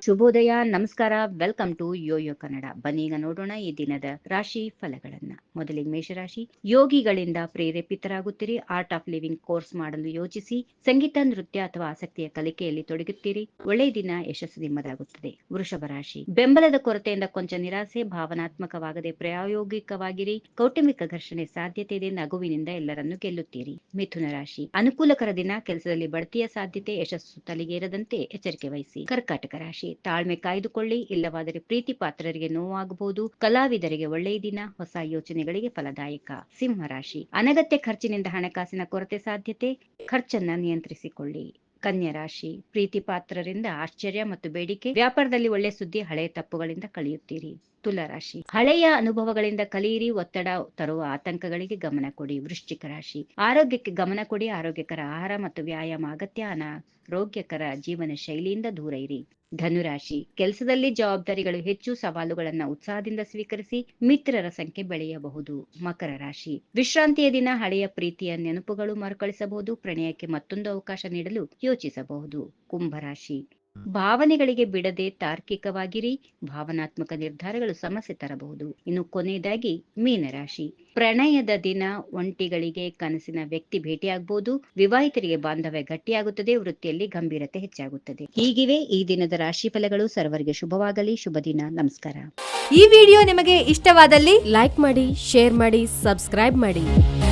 ಶುಭೋದಯ, ನಮಸ್ಕಾರ, welcome to Yoyo Kannada. ಬನ್ನಿ ಈಗ ನೋಡೋಣ ಈ ದಿನದ ರಾಶಿ ಫಲಗಳನ್ನ. ಮೊದಲಿಗೆ ಮೇಷರಾಶಿ. ಯೋಗಿಗಳಿಂದ ಪ್ರೇರೇಪಿತರಾಗುತ್ತೀರಿ. ಆರ್ಟ್ ಆಫ್ ಲಿವಿಂಗ್ ಕೋರ್ಸ್ ಮಾಡಲು ಯೋಚಿಸಿ. ಸಂಗೀತ, ನೃತ್ಯ ಅಥವಾ ಆಸಕ್ತಿಯ ಕಲಿಕೆಯಲ್ಲಿ ತೊಡಗುತ್ತೀರಿ. ಒಳ್ಳೆಯ ದಿನ, ಯಶಸ್ಸು ನಿಮ್ಮದಾಗುತ್ತದೆ. ವೃಷಭ ರಾಶಿ. ಬೆಂಬಲದ ಕೊರತೆಯಿಂದ ಕೊಂಚ ನಿರಾಸೆ, ಭಾವನಾತ್ಮಕವಾಗದೆ ಪ್ರಾಯೋಗಿಕವಾಗಿರಿ. ಕೌಟುಂಬಿಕ ಘರ್ಷಣೆ ಸಾಧ್ಯತೆ ಇದೆ. ನಗುವಿನಿಂದ ಎಲ್ಲರನ್ನು ಗೆಲ್ಲುತ್ತೀರಿ. ಮಿಥುನ ರಾಶಿ. ಅನುಕೂಲಕರ ದಿನ, ಕೆಲಸದಲ್ಲಿ ಬಡ್ತಿಯ ಸಾಧ್ಯತೆ, ಯಶಸ್ಸು ತಲೆಗೇರದಂತೆ ಎಚ್ಚರಿಕೆ ವಹಿಸಿ. ಕರ್ಕಾಟಕ ರಾಶಿ. ತಾಳ್ಮೆ ಕಾಯ್ದುಕೊಳ್ಳಿ, ಇಲ್ಲವಾದರೆ ಪ್ರೀತಿ ಪಾತ್ರರಿಗೆ ನೋವಾಗಬಹುದು. ಕಲಾವಿದರಿಗೆ ಒಳ್ಳೆಯ ದಿನ, ಹೊಸ ಯೋಚನೆಗಳಿಗೆ ಫಲದಾಯಕ. ಸಿಂಹರಾಶಿ. ಅನಗತ್ಯ ಖರ್ಚಿನಿಂದ ಹಣಕಾಸಿನ ಕೊರತೆ ಸಾಧ್ಯತೆ, ಖರ್ಚನ್ನ ನಿಯಂತ್ರಿಸಿಕೊಳ್ಳಿ. ಕನ್ಯಾ ರಾಶಿ. ಪ್ರೀತಿ ಪಾತ್ರರಿಂದ ಆಶ್ಚರ್ಯ ಮತ್ತು ಬೇಡಿಕೆ, ವ್ಯಾಪಾರದಲ್ಲಿ ಒಳ್ಳೆ ಸುದ್ದಿ, ಹಳೆಯ ತಪ್ಪುಗಳಿಂದ ಕಳೆಯುತ್ತೀರಿ. ತುಲಾ ರಾಶಿ. ಹಳೆಯ ಅನುಭವಗಳಿಂದ ಕಲಿಯಿರಿ, ಒತ್ತಡ ತರುವ ಆತಂಕಗಳಿಗೆ ಗಮನ ಕೊಡಿ. ವೃಶ್ಚಿಕ ರಾಶಿ. ಆರೋಗ್ಯಕ್ಕೆ ಗಮನ ಕೊಡಿ, ಆರೋಗ್ಯಕರ ಆಹಾರ ಮತ್ತು ವ್ಯಾಯಾಮ ಅಗತ್ಯ. ಅನಾರೋಗ್ಯಕರ ಜೀವನ ಶೈಲಿಯಿಂದ ದೂರ ಇರಿ. ಧನುರಾಶಿ. ಕೆಲಸದಲ್ಲಿ ಜವಾಬ್ದಾರಿಗಳು ಹೆಚ್ಚು, ಸವಾಲುಗಳನ್ನು ಉತ್ಸಾಹದಿಂದ ಸ್ವೀಕರಿಸಿ. ಮಿತ್ರರ ಸಂಖ್ಯೆ ಬೆಳೆಯಬಹುದು. ಮಕರ ರಾಶಿ. ವಿಶ್ರಾಂತಿಯ ದಿನ, ಹಳೆಯ ಪ್ರೀತಿಯ ನೆನಪುಗಳು ಮರುಕಳಿಸಬಹುದು. ಪ್ರಣಯಕ್ಕೆ ಮತ್ತೊಂದು ಅವಕಾಶ ನೀಡಲು ಯೋಚಿಸಬಹುದು. ಕುಂಭರಾಶಿ. ಭಾವನೆಗಳಿಗೆ ಬಿಡದೆ ತಾರ್ಕಿಕವಾಗಿರಿ, ಭಾವನಾತ್ಮಕ ನಿರ್ಧಾರಗಳು ಸಮಸ್ಯೆ ತರಬಹುದು. ಇನ್ನು ಕೊನೆಯದಾಗಿ ಮೀನರಾಶಿ. ಪ್ರಣಯದ ದಿನ, ಒಂಟಿಗಳಿಗೆ ಕನಸಿನ ವ್ಯಕ್ತಿ ಭೇಟಿಯಾಗಬಹುದು. ವಿವಾಹಿತರಿಗೆ ಬಾಂಧವ್ಯ ಗಟ್ಟಿಯಾಗುತ್ತದೆ, ವೃತ್ತಿಯಲ್ಲಿ ಗಂಭೀರತೆ ಹೆಚ್ಚಾಗುತ್ತದೆ. ಹೀಗಿವೆ ಈ ದಿನದ ರಾಶಿ ಫಲಗಳು. ಸರ್ವರಿಗೆ ಶುಭವಾಗಲಿ. ಶುಭ ದಿನ. ನಮಸ್ಕಾರ. ಈ ವಿಡಿಯೋ ನಿಮಗೆ ಇಷ್ಟವಾದಲ್ಲಿ ಲೈಕ್ ಮಾಡಿ, ಶೇರ್ ಮಾಡಿ, ಸಬ್ಸ್ಕ್ರೈಬ್ ಮಾಡಿ.